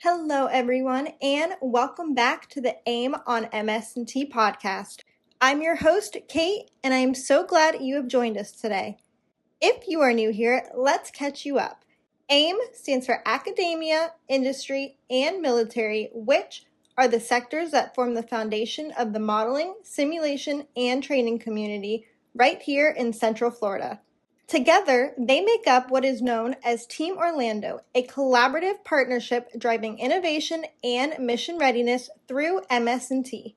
Hello, everyone, and welcome back to the AIM on MS&T podcast. I'm your host, Kate, and I am so glad you have joined us today. If you are new here, let's catch you up. AIM stands for Academia, Industry, and Military, which are the sectors that form the foundation of the modeling, simulation, and training community right here in Central Florida. Together, they make up what is known as Team Orlando, a collaborative partnership driving innovation and mission readiness through MS&T.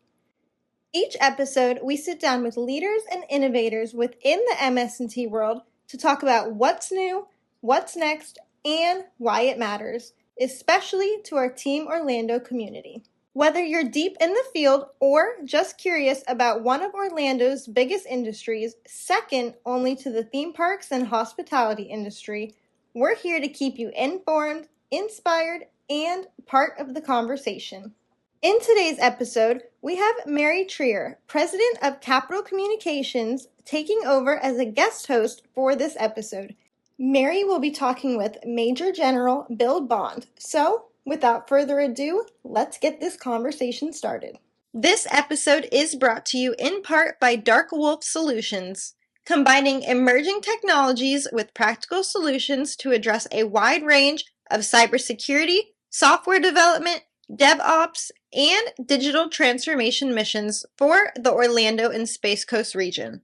Each episode, we sit down with leaders and innovators within the MS&T world to talk about what's new, what's next, and why it matters, especially to our Team Orlando community. Whether you're deep in the field or just curious about one of Orlando's biggest industries, second only to the theme parks and hospitality industry, we're here to keep you informed, inspired, and part of the conversation. In today's episode, we have Mary Trier, President of Capital Communications, taking over as a guest host for this episode. Mary will be talking with Major General Bill Bond. So, without further ado, let's get this conversation started. This episode is brought to you in part by Dark Wolf Solutions, combining emerging technologies with practical solutions to address a wide range of cybersecurity, software development, DevOps, and digital transformation missions for the Orlando and Space Coast region.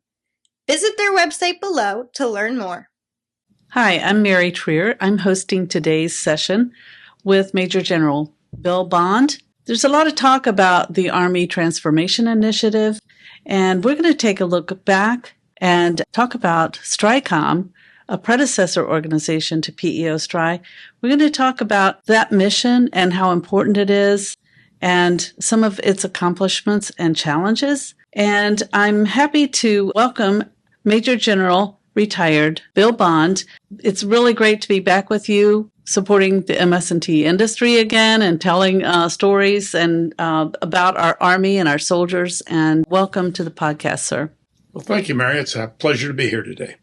Visit their website below to learn more. Hi, I'm Mary Trier. I'm hosting today's session with Major General Bill Bond. There's a lot of talk about the Army Transformation Initiative, and we're going to take a look back and talk about STRICOM, a predecessor organization to PEO STRI. We're going to talk about that mission and how important it is and some of its accomplishments and challenges. And I'm happy to welcome Major General Retired Bill Bond. It's really great to be back with you, supporting the MS&T industry again and telling stories and about our Army and our soldiers. And welcome to the podcast, sir. Well, thank you, Mary. It's a pleasure to be here today.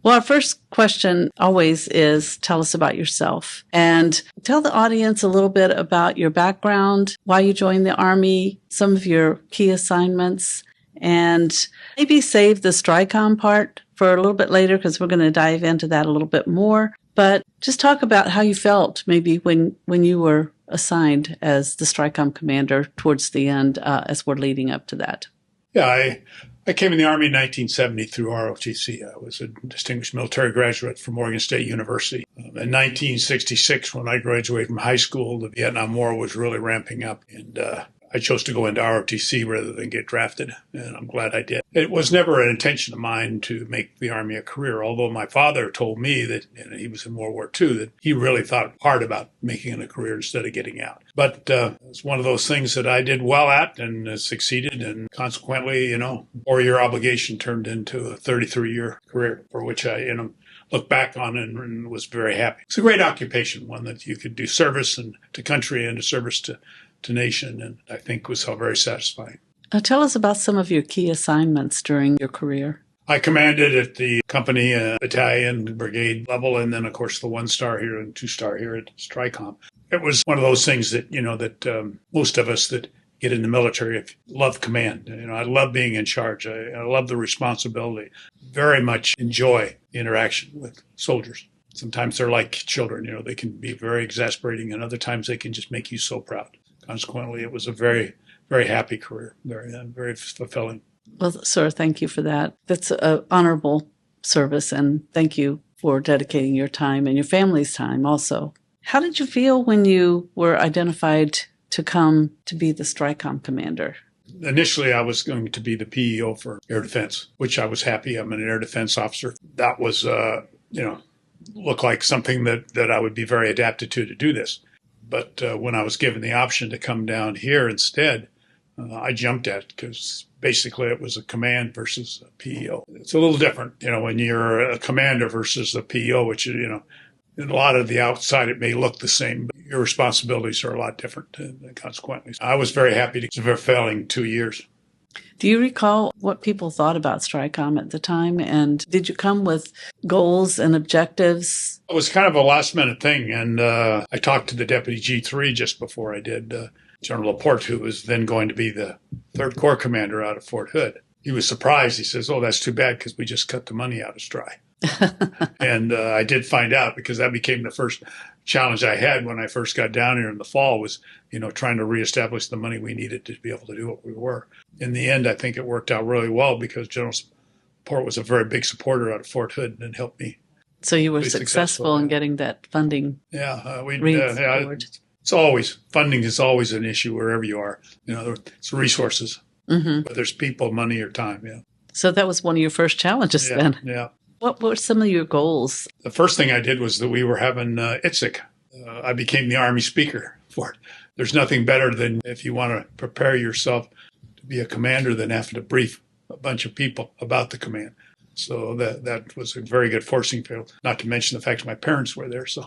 Well, our first question always is, tell us about yourself and tell the audience a little bit about your background, why you joined the Army, some of your key assignments, and maybe save the STRICOM part for a little bit later because we're going to dive into that a little bit more. But just talk about how you felt maybe when you were assigned as the STRICOM commander towards the end as we're leading up to that. Yeah, I came in the Army in 1970 through ROTC. I was a distinguished military graduate from Oregon State University. In 1966, when I graduated from high school, the Vietnam War was really ramping up, and I chose to go into ROTC rather than get drafted, and I'm glad I did. It was never an intention of mine to make the Army a career, although my father told me that, and he was in World War II, that he really thought hard about making it a career instead of getting out. But it's one of those things that I did well at and succeeded, and consequently, 4-year obligation turned into a 33-year career for which I, look back on and was very happy. It's a great occupation, one that you could do service and to country and to service to nation, and I think was very satisfying. Tell us about some of your key assignments during your career. I commanded at the company, battalion, brigade level, and then, of course, the 1-star here and 2-star here at STRICOM. It was one of those things that, that most of us that get in the military love command. I love being in charge. I love the responsibility. Very much enjoy the interaction with soldiers. Sometimes they're like children. They can be very exasperating, and other times they can just make you so proud. Consequently, it was a very, very happy career, very fulfilling. Well, sir, thank you for that. That's an honorable service, and thank you for dedicating your time and your family's time also. How did you feel when you were identified to come to be the STRICOM commander? Initially, I was going to be the PEO for air defense, which I was happy. I'm an air defense officer. That was, looked like something that I would be very adapted to do this. But when I was given the option to come down here instead, I jumped at it because basically it was a command versus a PEO. It's a little different, when you're a commander versus a PEO, which, in a lot of the outside, it may look the same, but your responsibilities are a lot different consequently. I was very happy to be fulfilling 2 years. Do you recall what people thought about STRICOM at the time? And did you come with goals and objectives? It was kind of a last minute thing. And I talked to the Deputy G3 just before I did, General Laporte, who was then going to be the 3rd Corps commander out of Fort Hood. He was surprised. He says, "Oh, that's too bad because we just cut the money out of STRI." And I did find out, because that became the first challenge I had when I first got down here in the fall, was, trying to reestablish the money we needed to be able to do what we were. In the end, I think it worked out really well because General Laporte was a very big supporter out of Fort Hood and helped me. So you were successful in getting that funding. Funding is always an issue wherever you are. It's resources, but there's people, money, or time. Yeah. So that was one of your first challenges then. Yeah. What were some of your goals? The first thing I did was that we were having ITSEC. I became the Army speaker for it. There's nothing better than, if you want to prepare yourself to be a commander, than having to brief a bunch of people about the command. So that was a very good forcing field, not to mention the fact that my parents were there. So,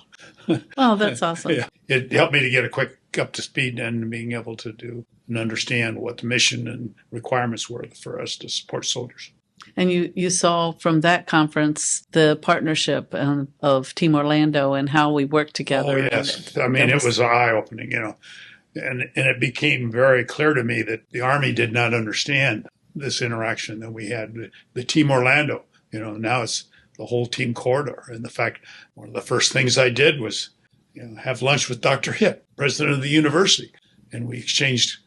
oh, that's awesome. Yeah, it helped me to get a quick up to speed and being able to do and understand what the mission and requirements were for us to support soldiers. And you saw from that conference the partnership of Team Orlando and how we worked together. Oh, yes. It was eye-opening, and it became very clear to me that the Army did not understand this interaction that we had. The Team Orlando, now it's the whole Team Corridor. And the fact, one of the first things I did was have lunch with Dr. Hitt, president of the university, and we exchanged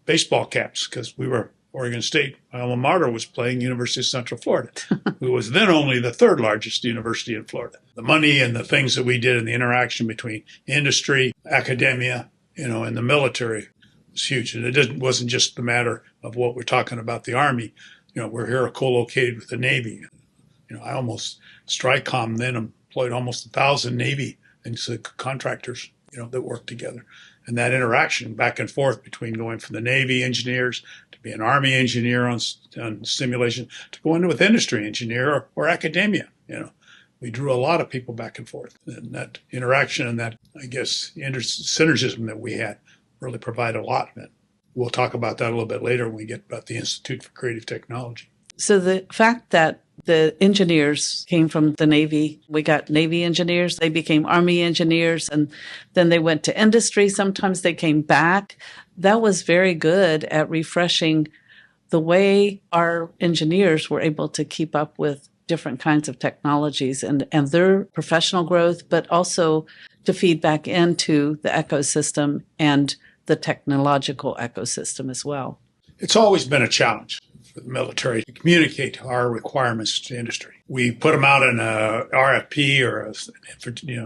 baseball caps because we were Oregon State. My alma mater was playing University of Central Florida, who was then only the 3rd largest university in Florida. The money and the things that we did in the interaction between industry, academia, and the military was huge. And it wasn't just the matter of what we're talking about the Army. We're here co-located with the Navy. STRICOM then employed almost 1,000 Navy and contractors, that worked together. And that interaction back and forth between going from the Navy engineers to be an Army engineer on simulation to go into with industry engineer or academia, we drew a lot of people back and forth. And that interaction and that, I guess, synergism that we had really provided a lot of it. We'll talk about that a little bit later when we get about the Institute for Creative Technology. So the fact that the engineers came from the Navy, we got Navy engineers, they became Army engineers, and then they went to industry. Sometimes they came back. That was very good at refreshing the way our engineers were able to keep up with different kinds of technologies and their professional growth, but also to feed back into the ecosystem and the technological ecosystem as well. It's always been a challenge for the military to communicate our requirements to industry. We put them out in a RFP or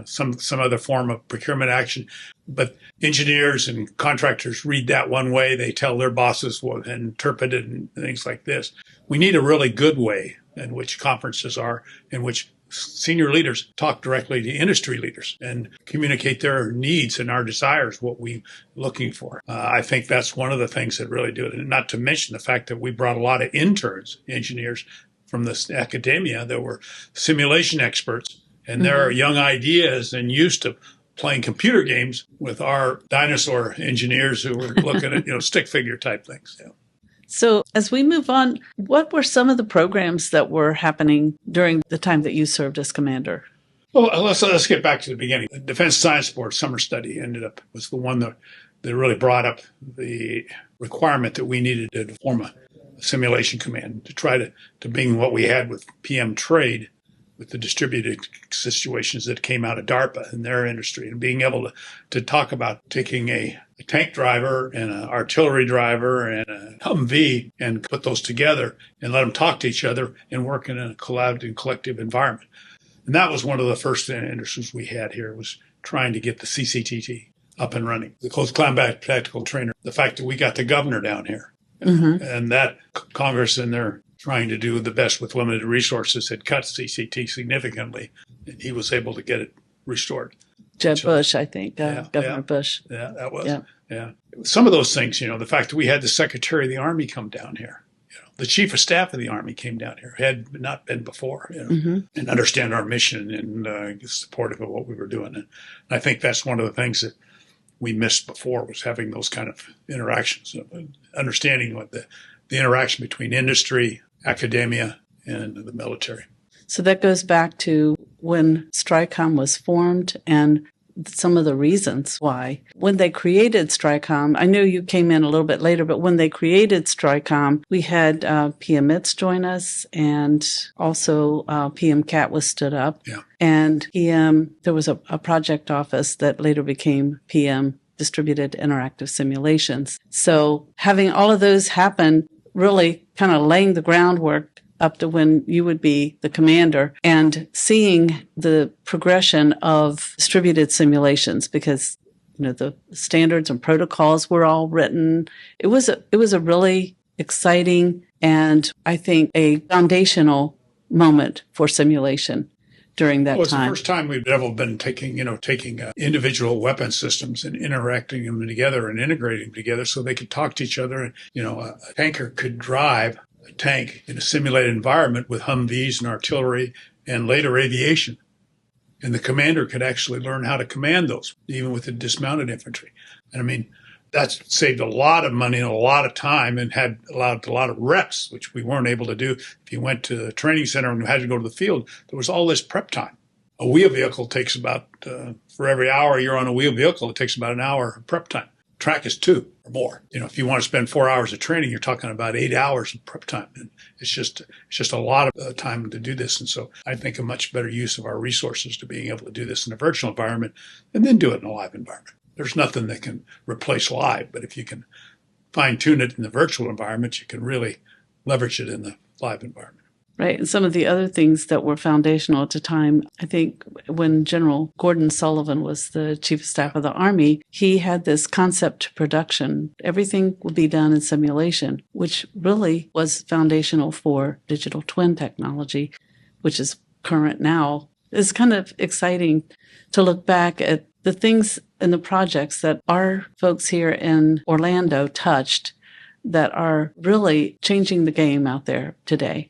some other form of procurement action, but engineers and contractors read that one way. They tell their bosses what and interpret it and things like this. We need a really good way in which conferences are, in which senior leaders talk directly to industry leaders and communicate their needs and our desires, what we're looking for. I think that's one of the things that really do it. And not to mention the fact that we brought a lot of interns, engineers from the academia that were simulation experts, and their young ideas and used to playing computer games with our dinosaur engineers who were looking at, stick figure type things. Yeah. So as we move on, what were some of the programs that were happening during the time that you served as commander? Well, let's get back to the beginning. The Defense Science Board summer study was the one that really brought up the requirement that we needed to form a simulation command to try to bring what we had with PM trade with the distributed situations that came out of DARPA and their industry, and being able to talk about taking a tank driver and an artillery driver and a Humvee and put those together and let them talk to each other and work in a collaborative, collective environment. And that was one of the first industries we had here, was trying to get the CCTT up and running. The Close Combat Tactical Trainer, the fact that we got the governor down here, and that Congress and their trying to do the best with limited resources had cut CCT significantly, and he was able to get it restored. Jeb Bush, I think, Governor Bush. Yeah, that was. Yeah. Some of those things, the fact that we had the Secretary of the Army come down here, the Chief of Staff of the Army came down here, had not been before, and understand our mission and supportive of what we were doing. And I think that's one of the things that we missed before, was having those kind of interactions, understanding what the the interaction between industry, academia, and the military. So that goes back to when STRICOM was formed and some of the reasons why. When they created STRICOM, I know you came in a little bit later, but when they created STRICOM, we had PM Mitz join us, and also PM Cat was stood up. Yeah. And PM, there was a project office that later became PM, Distributed Interactive Simulations. So having all of those happen, really kind of laying the groundwork up to when you would be the commander, and seeing the progression of distributed simulations, because the standards and protocols were all written. It was a really exciting and I think a foundational moment for simulation during that time. It was the first time we've ever been taking individual weapon systems and interacting them together and integrating them together so they could talk to each other. And, a tanker could drive a tank in a simulated environment with Humvees and artillery and later aviation. And the commander could actually learn how to command those, even with the dismounted infantry. And that saved a lot of money and a lot of time and had allowed a lot of reps, which we weren't able to do. If you went to the training center and had to go to the field, there was all this prep time. A wheel vehicle takes about, for every hour you're on a wheel vehicle, it takes about an hour of prep time. Track is 2 or more. If you want to spend 4 hours of training, you're talking about 8 hours of prep time. And it's just a lot of time to do this. And so I think a much better use of our resources to being able to do this in a virtual environment and then do it in a live environment. There's nothing that can replace live, but if you can fine tune it in the virtual environment, you can really leverage it in the live environment. Right. And some of the other things that were foundational at the time, I think when General Gordon Sullivan was the Chief of Staff of the Army, he had this concept to production. Everything would be done in simulation, which really was foundational for digital twin technology, which is current now. It's kind of exciting to look back at the things and the projects that our folks here in Orlando touched that are really changing the game out there today.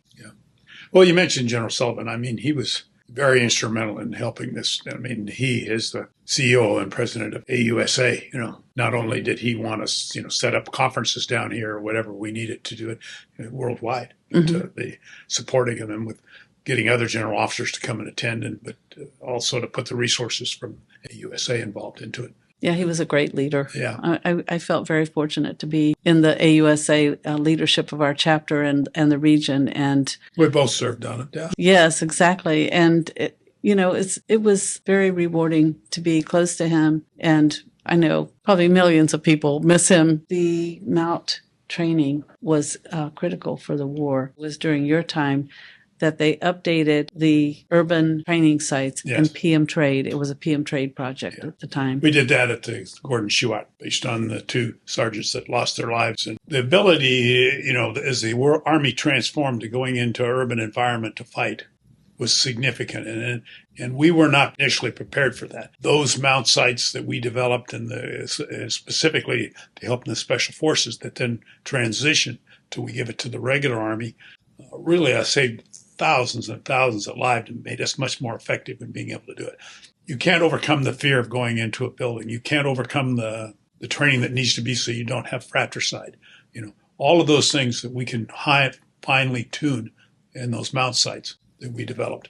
Well, you mentioned General Sullivan. He was very instrumental in helping this. He is the CEO and president of AUSA. Not only did he want us, set up conferences down here or whatever we needed to do it worldwide, to be supporting him and with getting other general officers to come and attend, but also to put the resources from AUSA involved into it. Yeah, he was a great leader. Yeah. I felt very fortunate to be in the AUSA leadership of our chapter and the region. And we both served on it, yeah. Yes, exactly. And, it was very rewarding to be close to him. And I know probably millions of people miss him. The MOUT training was critical for the war. It was during your time that they updated the urban training sites and PM Trade. It was a PM Trade project at the time. We did that at the Gordon Shuat, based on the 2 sergeants that lost their lives. And the ability, as the Army transformed to going into an urban environment to fight was significant. And we were not initially prepared for that. Those MOUT sites that we developed and specifically to help in the Special Forces that then transitioned till we give it to the regular Army, really saved thousands and thousands of lives and made us much more effective in being able to do it. You can't overcome the fear of going into a building. You can't overcome the training that needs to be so you don't have fratricide. All of those things that we can finely tune in those MOUT sites that we developed.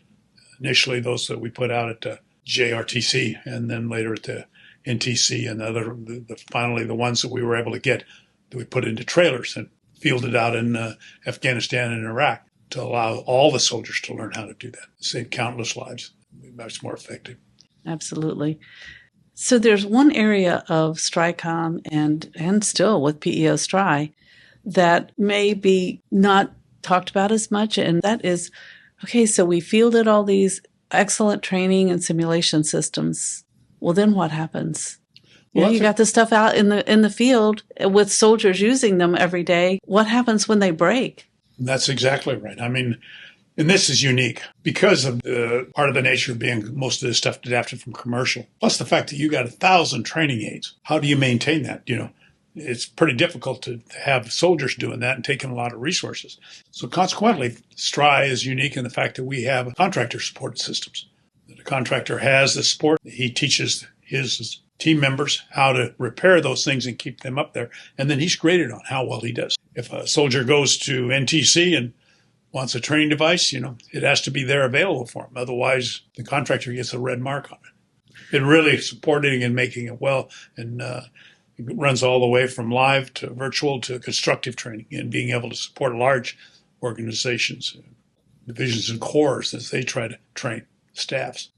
Initially, those that we put out at the JRTC and then later at the NTC and finally the ones that we were able to get that we put into trailers and fielded out in Afghanistan and Iraq, to allow all the soldiers to learn how to do that. Save countless lives. Be much more effective. Absolutely. So there's one area of STRICOM and still with PEO STRI that may be not talked about as much, and that is, okay, so we fielded all these excellent training and simulation systems. Well, then what happens? You got the stuff out in the field with soldiers using them every day. What happens when they break? That's exactly right. And this is unique because of the part of the nature of being most of this stuff adapted from commercial, plus the fact that you got 1,000 training aids. How do you maintain that? It's pretty difficult to have soldiers doing that and taking a lot of resources. So consequently, STRI is unique in the fact that we have contractor-supported systems. The contractor has the support. He teaches his team members how to repair those things and keep them up there. And then he's graded on how well he does. If a soldier goes to NTC and wants a training device, it has to be there available for him. Otherwise, the contractor gets a red mark on it. It really supporting and making it well, and it runs all the way from live to virtual to constructive training, and being able to support large organizations, divisions and corps as they try to train staffs.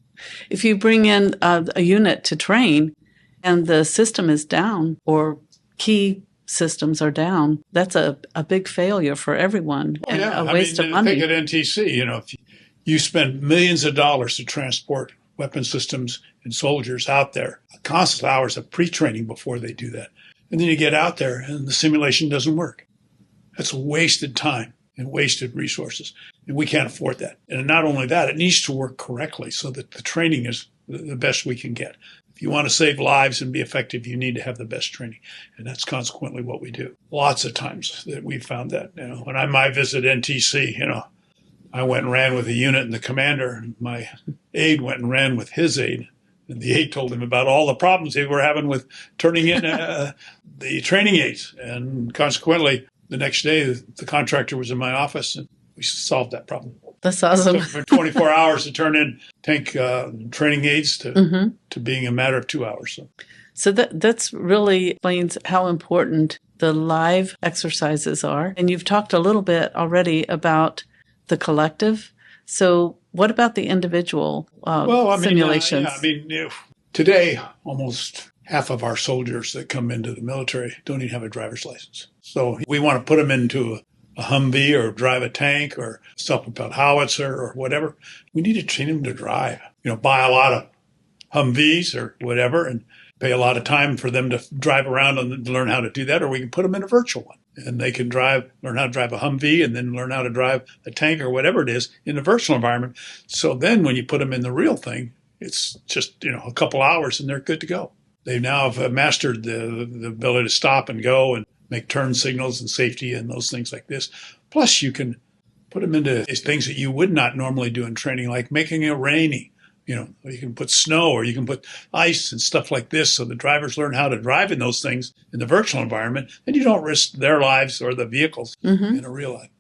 If you bring in a unit to train and the system is down or key systems are down, that's a big failure for everyone and a waste of money. Think at NTC, if you spend millions of dollars to transport weapon systems and soldiers out there, constant hours of pre-training before they do that. And then you get out there and the simulation doesn't work. That's wasted time and wasted resources. And we can't afford that. And not only that, it needs to work correctly so that the training is the best we can get. If you want to save lives and be effective, you need to have the best training. And that's consequently what we do. Lots of times that we found that, when I might visit NTC, I went and ran with a unit and the commander, my aide went and ran with his aide. And the aide told him about all the problems they were having with turning in the training aids. And consequently, the next day, the contractor was in my office and we solved that problem. That's awesome. It took for 24 hours to turn in tank training aids to being a matter of 2 hours. So that's really explains how important the live exercises are. And you've talked a little bit already about the collective. So what about the individual simulations? Today, almost half of our soldiers that come into the military don't even have a driver's license. So we want to put them into a Humvee or drive a tank or self-propelled howitzer or whatever. We need to train them to drive. Buy a lot of Humvees or whatever and pay a lot of time for them to drive around and learn how to do that. Or we can put them in a virtual one and they can learn how to drive a Humvee and then learn how to drive a tank or whatever it is in a virtual environment. So then when you put them in the real thing, it's just, a couple hours and they're good to go. They now have mastered the ability to stop and go and make turn signals and safety and those things like this. Plus, you can put them into things that you would not normally do in training, like making it rainy. You can put snow or you can put ice and stuff like this so the drivers learn how to drive in those things in the virtual environment, and you don't risk their lives or the vehicles in a real life.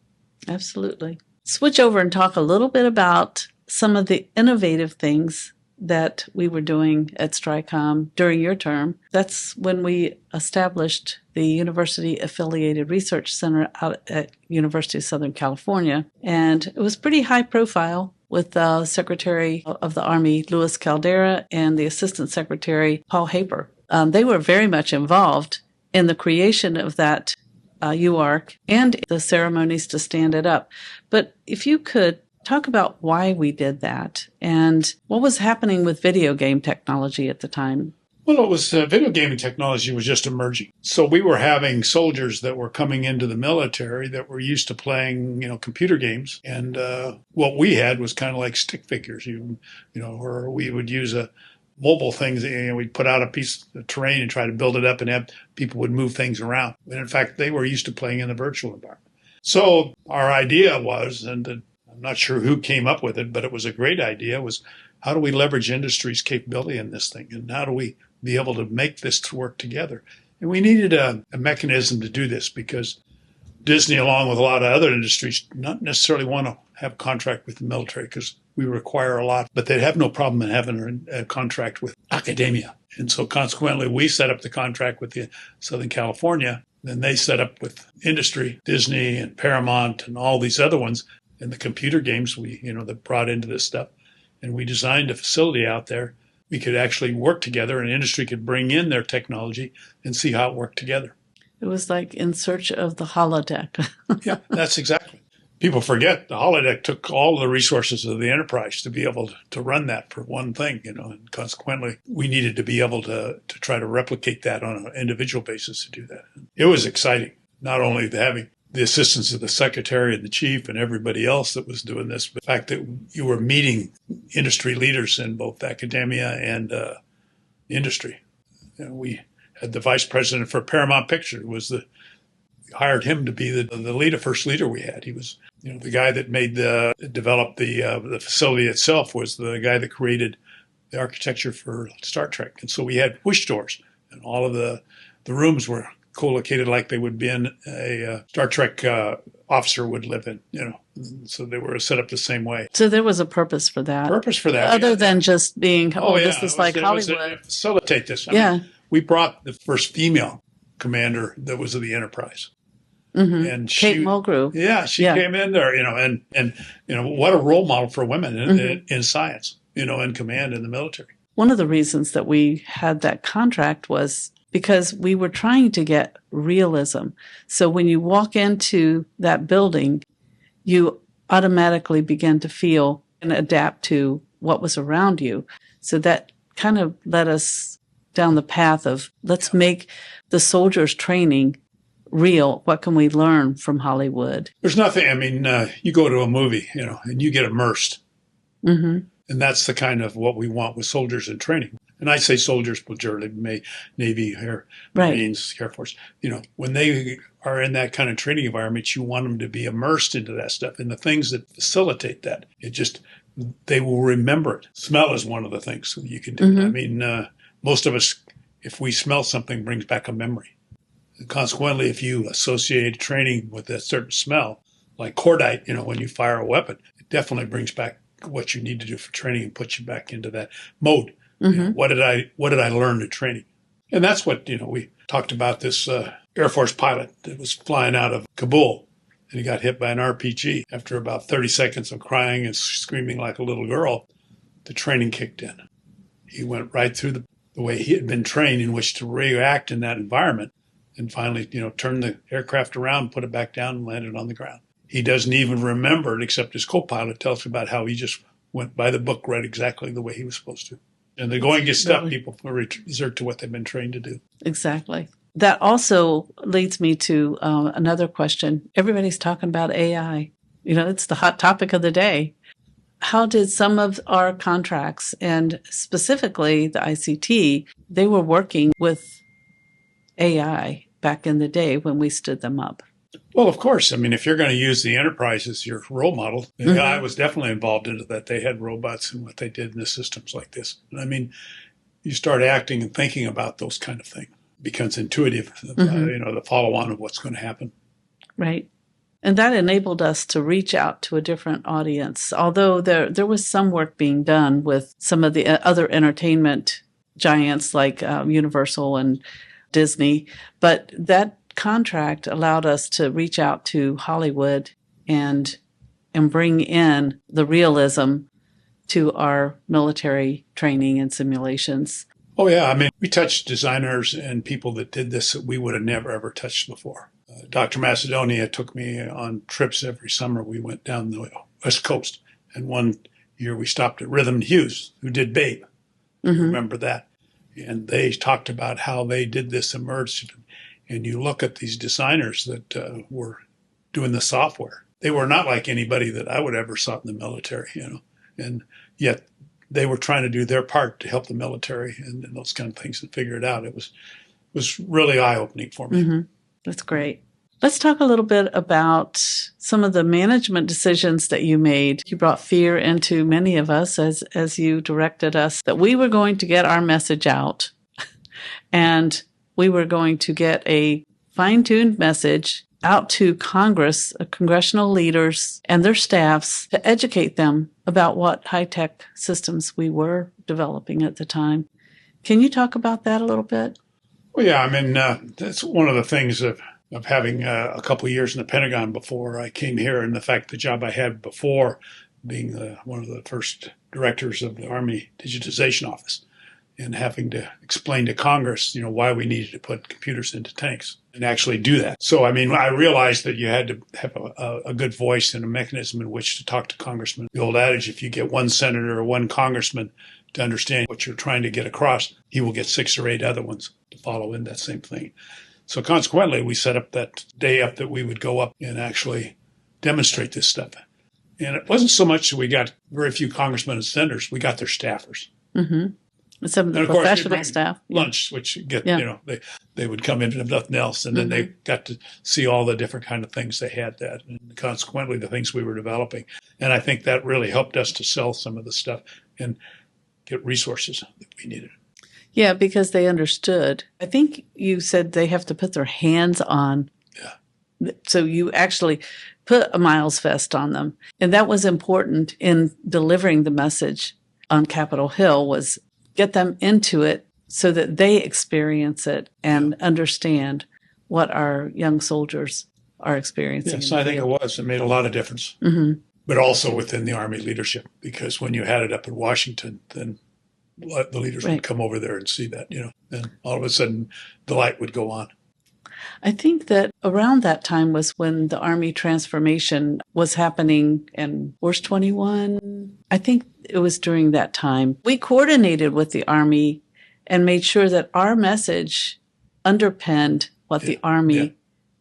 Absolutely. Switch over and talk a little bit about some of the innovative things that we were doing at STRICOM during your term. That's when we established the University Affiliated Research Center out at University of Southern California. And it was pretty high profile with the Secretary of the Army, Louis Caldera, and the Assistant Secretary, Paul Haber. They were very much involved in the creation of that UARC and the ceremonies to stand it up. But if you could talk about why we did that and what was happening with video game technology at the time. Well, it was video gaming technology was just emerging. So we were having soldiers that were coming into the military that were used to playing, computer games. And what we had was kind of like stick figures, or we would use a mobile things. We'd put out a piece of terrain and try to build it up and have people would move things around. And in fact, they were used to playing in the virtual environment. So our idea was, and I'm not sure who came up with it, but it was a great idea, was how do we leverage industry's capability in this thing? And how do we be able to make this work together? And we needed a mechanism to do this because Disney, along with a lot of other industries, not necessarily want to have a contract with the military because we require a lot, but they'd have no problem in having a contract with academia. And so consequently, we set up the contract with the Southern California. Then they set up with industry, Disney and Paramount and all these other ones. And the computer games that brought into this stuff. And we designed a facility out there. We could actually work together and industry could bring in their technology and see how it worked together. It was like in search of the holodeck. Yeah, that's exactly. People forget the holodeck took all the resources of the enterprise to be able to run that for one thing, and consequently we needed to be able to try to replicate that on an individual basis to do that. It was exciting, not only having the assistance of the secretary and the chief and everybody else that was doing this, but the fact that you were meeting industry leaders in both academia and industry. We had the vice president for Paramount Picture hired him to be the first leader we had. He was, the guy that developed the facility itself was the guy that created the architecture for Star Trek. And so we had push doors and all of the rooms were co-located like they would be in a Star Trek officer would live in, So they were set up the same way. So there was a purpose for that. Other than just being, this is like Hollywood. Facilitate this. I mean, we brought the first female commander that was of the Enterprise. Mm-hmm. And Kate Mulgrew. Yeah, she came in there, and what a role model for women in science, in command in the military. One of the reasons that we had that contract was because we were trying to get realism. So when you walk into that building, you automatically begin to feel and adapt to what was around you. So that kind of led us down the path of let's make the soldiers' training real. What can we learn from Hollywood? There's nothing, you go to a movie, and you get immersed. Mm-hmm. And that's the kind of what we want with soldiers in training. And I say soldiers, majority, Navy, Marines, Air Force. When they are in that kind of training environment, you want them to be immersed into that stuff. And the things that facilitate that, they will remember it. Smell is one of the things you can do. Mm-hmm. Most of us, if we smell something, brings back a memory. And consequently, if you associate training with a certain smell, like cordite, when you fire a weapon, it definitely brings back what you need to do for training and puts you back into that mode. Mm-hmm. What did I learn in training? And that's what, we talked about this Air Force pilot that was flying out of Kabul, and he got hit by an RPG. After about 30 seconds of crying and screaming like a little girl, the training kicked in. He went right through the way he had been trained in which to react in that environment, and finally, turned the aircraft around, put it back down, and landed on the ground. He doesn't even remember it, except his co-pilot tells about how he just went by the book, read exactly the way he was supposed to. And the going gets stuff, people resort to what they've been trained to do. Exactly. That also leads me to another question. Everybody's talking about AI. It's the hot topic of the day. How did some of our contracts, and specifically the ICT, they were working with AI back in the day when we stood them up? Well, of course. If you're going to use the Enterprise as your role model, the AI was definitely involved into that. They had robots and what they did in the systems like this. And you start acting and thinking about those kind of things. It becomes intuitive, the follow-on of what's going to happen. Right. And that enabled us to reach out to a different audience. Although there was some work being done with some of the other entertainment giants like Universal and Disney, but that contract allowed us to reach out to Hollywood and bring in the realism to our military training and simulations. Oh, yeah. We touched designers and people that did this that we would have never, ever touched before. Dr. Macedonia took me on trips every summer. We went down the West Coast. And one year we stopped at Rhythm Hughes, who did Babe. Mm-hmm. Remember that? And they talked about how they did this immersive. And you look at these designers that were doing the software. They were not like anybody that I would ever saw in the military, and yet they were trying to do their part to help the military and those kind of things and figure it out. It was really eye-opening for me. Mm-hmm. That's great. Let's talk a little bit about some of the management decisions that you made. You brought fear into many of us as you directed us that we were going to get our message out and we were going to get a fine-tuned message out to Congress, congressional leaders, and their staffs to educate them about what high-tech systems we were developing at the time. Can you talk about that a little bit? Well, yeah, that's one of the things of having a couple of years in the Pentagon before I came here, and the fact the job I had before being one of the first directors of the Army Digitization Office, and having to explain to Congress, why we needed to put computers into tanks and actually do that. So, I realized that you had to have a good voice and a mechanism in which to talk to congressmen. The old adage, if you get one senator or one congressman to understand what you're trying to get across, he will get 6 or 8 other ones to follow in that same thing. So consequently, we set up that day up that we would go up and actually demonstrate this stuff. And it wasn't so much that we got very few congressmen and senators, we got their staffers. Mm-hmm. Some of the professional staff. Lunch, which they would come in and nothing else. And then they got to see all the different kind of things they had that, and consequently the things we were developing. And I think that really helped us to sell some of the stuff and get resources that we needed. Yeah, because they understood. I think you said they have to put their hands on. Yeah. So you actually put a Miles vest on them. And that was important in delivering the message on Capitol Hill, was get them into it so that they experience it and understand what our young soldiers are experiencing. Yes, I think it was. It made a lot of difference. Mm-hmm. But also within the Army leadership, because when you had it up in Washington, then the leaders would come over there and see that, and all of a sudden the light would go on. I think that around that time was when the Army transformation was happening in Force 21. I think it was during that time. We coordinated with the Army and made sure that our message underpinned what the Army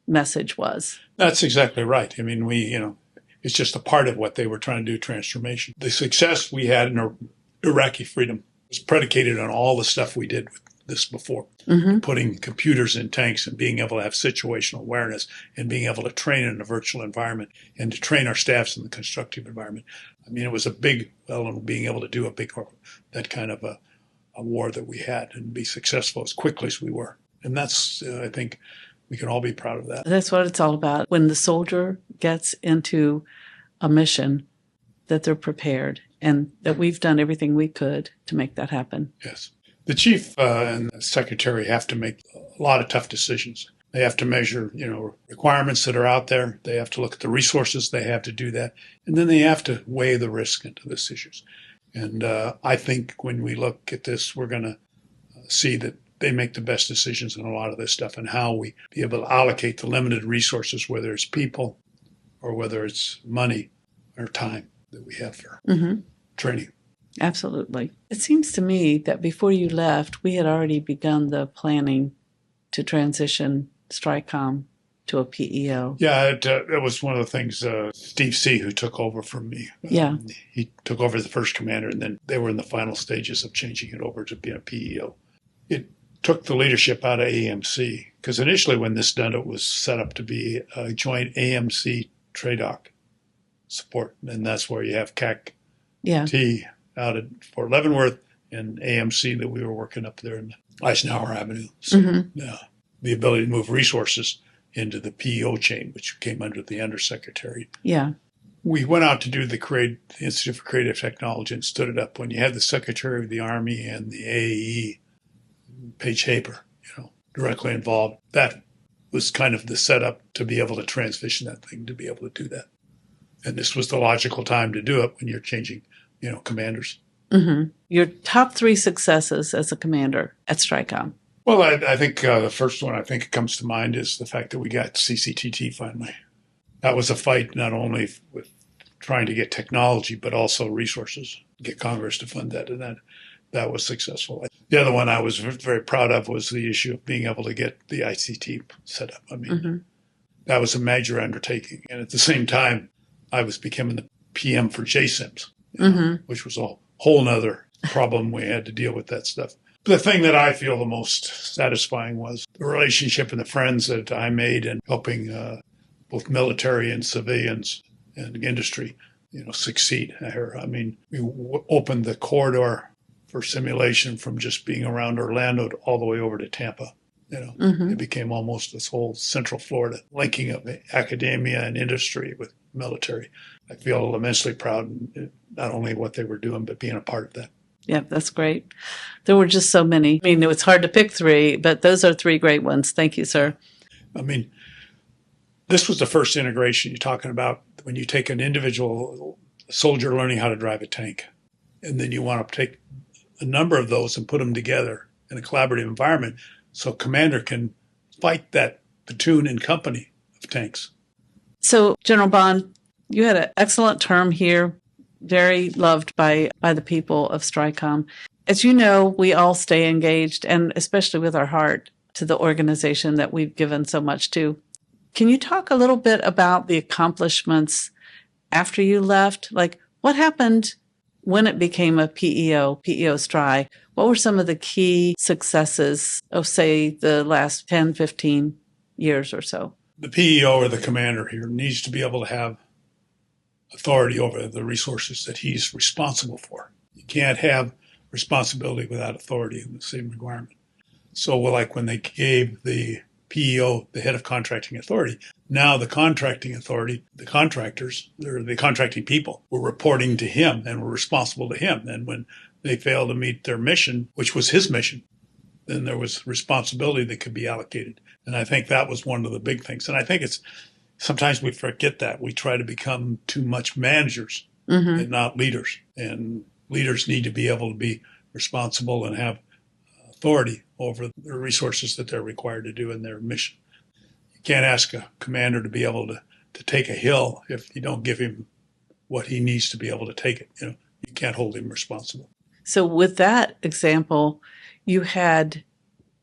message was. That's exactly right. I mean, it's just a part of what they were trying to do, transformation. The success we had in Iraqi freedom was predicated on all the stuff we did with this before. Mm-hmm. Putting computers in tanks and being able to have situational awareness and being able to train in a virtual environment and to train our staffs in the constructive environment. I mean, it was a big, and being able to do that kind of a war that we had and be successful as quickly as we were. And that's, I think, we can all be proud of that. That's what it's all about. When the soldier gets into a mission, that they're prepared and that we've done everything we could to make that happen. Yes. The chief and the secretary have to make a lot of tough decisions. They have to measure, requirements that are out there. They have to look at the resources. They have to do that. And then they have to weigh the risk into these issues. And I think when we look at this, we're going to see that they make the best decisions on a lot of this stuff and how we be able to allocate the limited resources, whether it's people or whether it's money or time that we have for training. Absolutely. It seems to me that before you left, we had already begun the planning to transition STRICOM to a PEO. Yeah, it was one of the things Steve C., who took over from me. Yeah. He took over as the first commander, and then they were in the final stages of changing it over to being a PEO. It took the leadership out of AMC, because initially when this done, it was set up to be a joint AMC TRADOC support, and that's where you have CAC-T out at Fort Leavenworth and AMC that we were working up there in Eisenhower Avenue. So, the ability to move resources into the PEO chain, which came under the undersecretary. Yeah. We went out to do the Institute for Creative Technology and stood it up when you had the Secretary of the Army and the AAE, Paige Haber, directly involved. That was kind of the setup to be able to transition that thing, to be able to do that. And this was the logical time to do it when you're changing commanders. Mm-hmm. Your top 3 successes as a commander at STRICOM. Well, I think the first one I think comes to mind is the fact that we got CCTT finally. That was a fight not only with trying to get technology, but also resources, get Congress to fund that, and that was successful. The other one I was very proud of was the issue of being able to get the ICT set up. I mean, that was a major undertaking. And at the same time, I was becoming the PM for JSIMS. Which was a whole nother problem. We had to deal with that stuff. The thing that I feel the most satisfying was the relationship and the friends that I made in helping both military and civilians and industry, succeed. I mean, we opened the corridor for simulation from just being around Orlando all the way over to Tampa. It became almost this whole Central Florida linking of academia and industry with military. I feel immensely proud, not only what they were doing, but being a part of that. Yeah, that's great. There were just so many. I mean, it's hard to pick 3, but those are 3 great ones. Thank you, sir. I mean, this was the first integration you're talking about when you take an individual soldier learning how to drive a tank, and then you want to take a number of those and put them together in a collaborative environment so commander can fight that platoon and company of tanks. So, General Bond, you had an excellent term here, very loved by the people of STRICOM. As you know, we all stay engaged, and especially with our heart, to the organization that we've given so much to. Can you talk a little bit about the accomplishments after you left? Like, what happened when it became a PEO STRI? What were some of the key successes of, say, the last 10, 15 years or so? The PEO, or the commander here, needs to be able to have authority over the resources that he's responsible for. You can't have responsibility without authority in the same requirement. So like when they gave the PEO the head of contracting authority, now the contracting authority, the contractors, or the contracting people were reporting to him and were responsible to him. And when they failed to meet their mission, which was his mission, then there was responsibility that could be allocated. And I think that was one of the big things. And I think sometimes we forget that. We try to become too much managers and not leaders. And leaders need to be able to be responsible and have authority over the resources that they're required to do in their mission. You can't ask a commander to be able to take a hill if you don't give him what he needs to be able to take it. You can't hold him responsible. So with that example, you had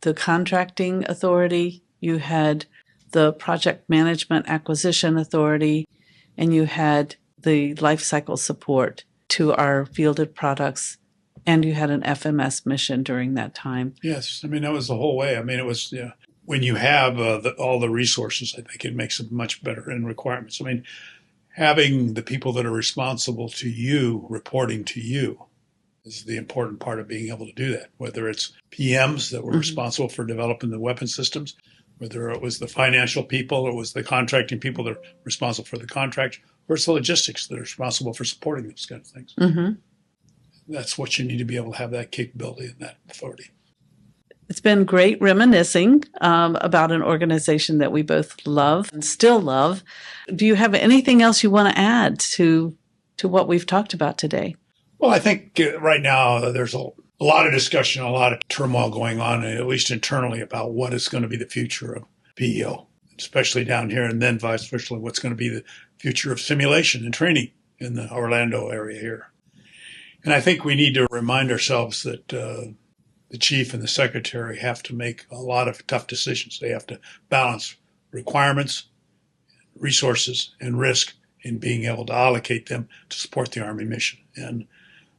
the contracting authority, you had the project management acquisition authority, and you had the life cycle support to our fielded products, and you had an FMS mission during that time. Yes. That was the whole way. It was, when you have all the resources, I think it makes it much better in requirements. Having the people that are responsible to you reporting to you is the important part of being able to do that, whether it's PMs that were responsible for developing the weapon systems, whether it was the financial people, or it was the contracting people that are responsible for the contract, or it's the logistics that are responsible for supporting those kind of things. That's what you need to be able to have, that capability and that authority. It's been great reminiscing about an organization that we both love and still love. Do you have anything else you want to add to what we've talked about today? Well, I think right now there's a lot of discussion, a lot of turmoil going on, at least internally, about what is going to be the future of PEO, especially down here, and then vice versa, what's going to be the future of simulation and training in the Orlando area here. And I think we need to remind ourselves that the chief and the secretary have to make a lot of tough decisions. They have to balance requirements, resources, and risk in being able to allocate them to support the Army mission. And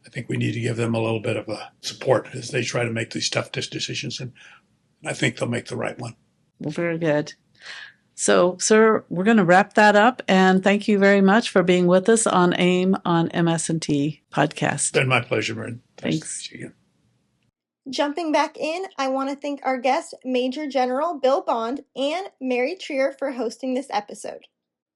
I think we need to give them a little bit of a support as they try to make these tough decisions. And I think they'll make the right one. Well, very good. So, sir, we're going to wrap that up. And thank you very much for being with us on AIM on MS&T podcast. It's been my pleasure, Marin. Thanks. To you. Jumping back in, I want to thank our guest, Major General Bill Bond, and Mary Trier for hosting this episode.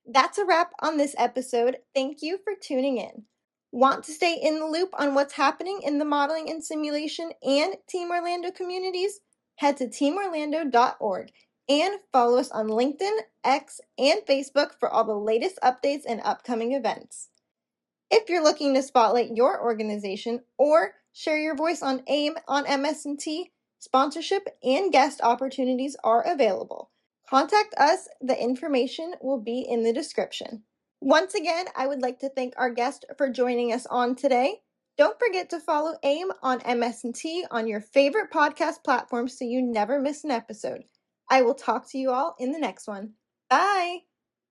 That's a wrap on this episode. Thank you for tuning in. Want to stay in the loop on what's happening in the modeling and simulation and Team Orlando communities? Head to teamorlando.org and follow us on LinkedIn, X, and Facebook for all the latest updates and upcoming events. If you're looking to spotlight your organization or share your voice on AIM on MS&T, sponsorship and guest opportunities are available. Contact us. The information will be in the description. Once again, I would like to thank our guest for joining us on today. Don't forget to follow AIM on MS&T on your favorite podcast platform so you never miss an episode. I will talk to you all in the next one. Bye!